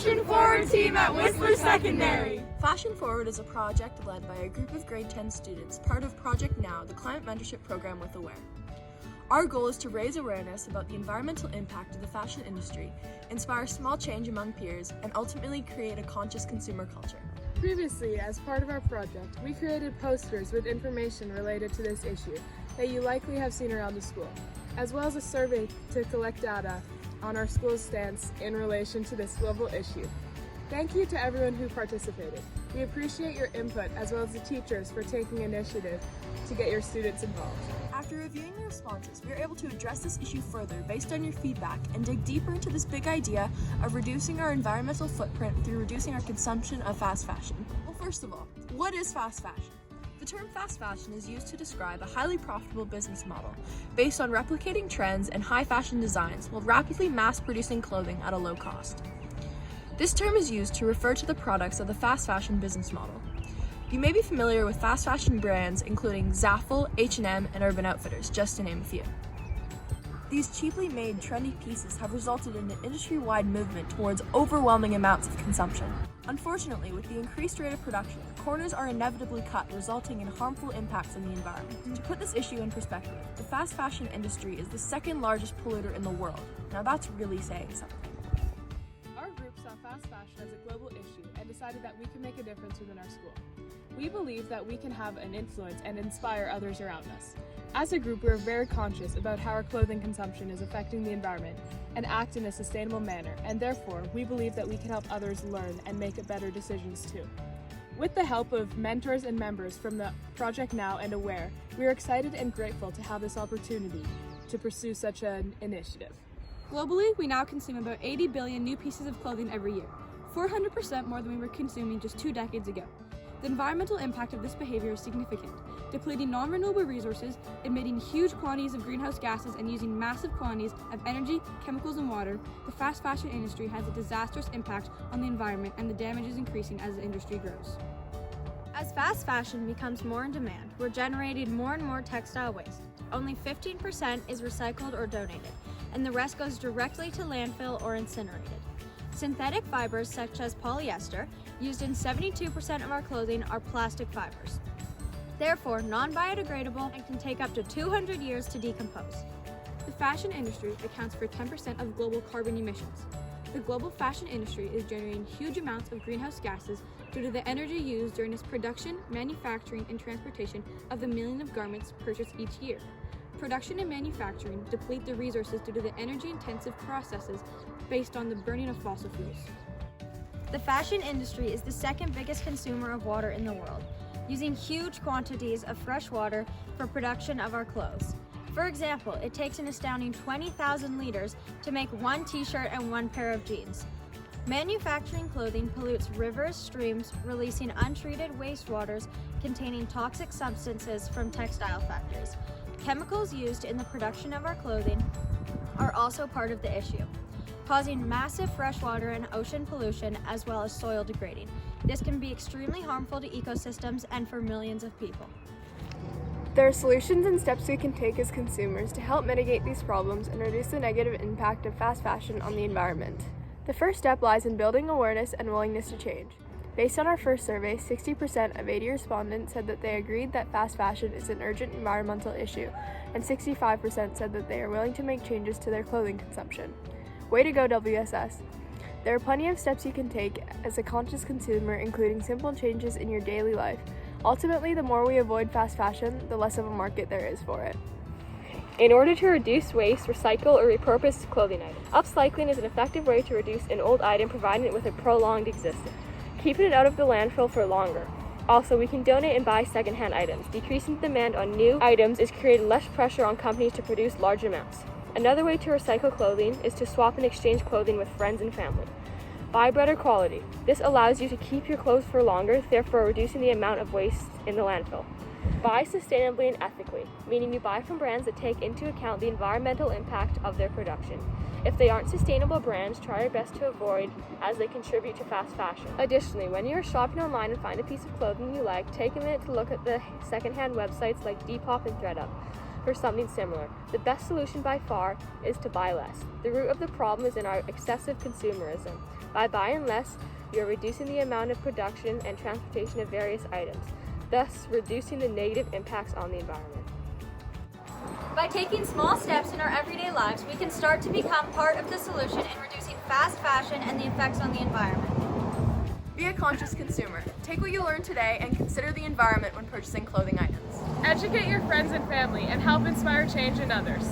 Fashion Forward team at Whistler Secondary. Fashion Forward is a project led by a group of grade 10 students, part of ProjectNow, the climate mentorship program with Aware. Our goal is to raise awareness about the environmental impact of the fashion industry, inspire small change among peers, and ultimately create a conscious consumer culture. Previously, as part of our project, we created posters with information related to this issue that you likely have seen around the school, as well as a survey to collect data on our school's stance in relation to this global issue. Thank you to everyone who participated. We appreciate your input as well as the teachers for taking initiative to get your students involved. After reviewing the responses, we were able to address this issue further based on your feedback and dig deeper into this big idea of reducing our environmental footprint through reducing our consumption of fast fashion. Well, first of all, what is fast fashion? The term fast fashion is used to describe a highly profitable business model based on replicating trends and high fashion designs while rapidly mass-producing clothing at a low cost. This term is used to refer to the products of the fast fashion business model. You may be familiar with fast fashion brands including Zaful, H&M, and Urban Outfitters, just to name a few. These cheaply made, trendy pieces have resulted in an industry-wide movement towards overwhelming amounts of consumption. Unfortunately, with the increased rate of production, corners are inevitably cut, resulting in harmful impacts on the environment. To put this issue in perspective, the fast fashion industry is the second largest polluter in the world. Now that's really saying something. Our group saw fast fashion as a global issue and decided that we can make a difference within our school. We believe that we can have an influence and inspire others around us. As a group, we are very conscious about how our clothing consumption is affecting the environment and act in a sustainable manner, and therefore, we believe that we can help others learn and make better decisions too. With the help of mentors and members from the ProjectNow and Aware, we are excited and grateful to have this opportunity to pursue such an initiative. Globally, we now consume about 80 billion new pieces of clothing every year, 400% more than we were consuming just 2 decades ago. The environmental impact of this behavior is significant, depleting non-renewable resources, emitting huge quantities of greenhouse gases, and using massive quantities of energy, chemicals, and water. The fast fashion industry has a disastrous impact on the environment, and the damage is increasing as the industry grows. As fast fashion becomes more in demand, we're generating more and more textile waste. Only 15% is recycled or donated, and the rest goes directly to landfill or incinerated. Synthetic fibers such as polyester, used in 72% of our clothing, are plastic fibers. Therefore, non-biodegradable and can take up to 200 years to decompose. The fashion industry accounts for 10% of global carbon emissions. The global fashion industry is generating huge amounts of greenhouse gases due to the energy used during its production, manufacturing, and transportation of the millions of garments purchased each year. Production and manufacturing deplete the resources due to the energy-intensive processes based on the burning of fossil fuels. The fashion industry is the second biggest consumer of water in the world, using huge quantities of fresh water for production of our clothes. For example, it takes an astounding 20,000 liters to make one t-shirt and one pair of jeans. Manufacturing clothing pollutes rivers, streams, releasing untreated wastewaters containing toxic substances from textile factories. Chemicals used in the production of our clothing are also part of the issue, causing massive freshwater and ocean pollution as well as soil degrading. This can be extremely harmful to ecosystems and for millions of people. There are solutions and steps we can take as consumers to help mitigate these problems and reduce the negative impact of fast fashion on the environment. The first step lies in building awareness and willingness to change. Based on our first survey, 60% of 80 respondents said that they agreed that fast fashion is an urgent environmental issue, and 65% said that they are willing to make changes to their clothing consumption. Way to go, WSS! There are plenty of steps you can take as a conscious consumer, including simple changes in your daily life. Ultimately, the more we avoid fast fashion, the less of a market there is for it. In order to reduce waste, recycle, or repurpose clothing items, upcycling is an effective way to reduce an old item, providing it with a prolonged existence, keeping it out of the landfill for longer. Also, we can donate and buy secondhand items. Decreasing demand on new items is creating less pressure on companies to produce large amounts. Another way to recycle clothing is to swap and exchange clothing with friends and family. Buy better quality. This allows you to keep your clothes for longer, therefore reducing the amount of waste in the landfill. Buy sustainably and ethically, meaning you buy from brands that take into account the environmental impact of their production. If they aren't sustainable brands, try your best to avoid, as they contribute to fast fashion. Additionally, when you're shopping online and find a piece of clothing you like, take a minute to look at the secondhand websites like Depop and ThredUp. for something similar. The best solution by far is to buy less. The root of the problem is in our excessive consumerism. By buying less, we are reducing the amount of production and transportation of various items, thus reducing the negative impacts on the environment. By taking small steps in our everyday lives, we can start to become part of the solution in reducing fast fashion and the effects on the environment. Be a conscious consumer. Take what you learned today and consider the environment when purchasing clothing items. Educate your friends and family and help inspire change in others.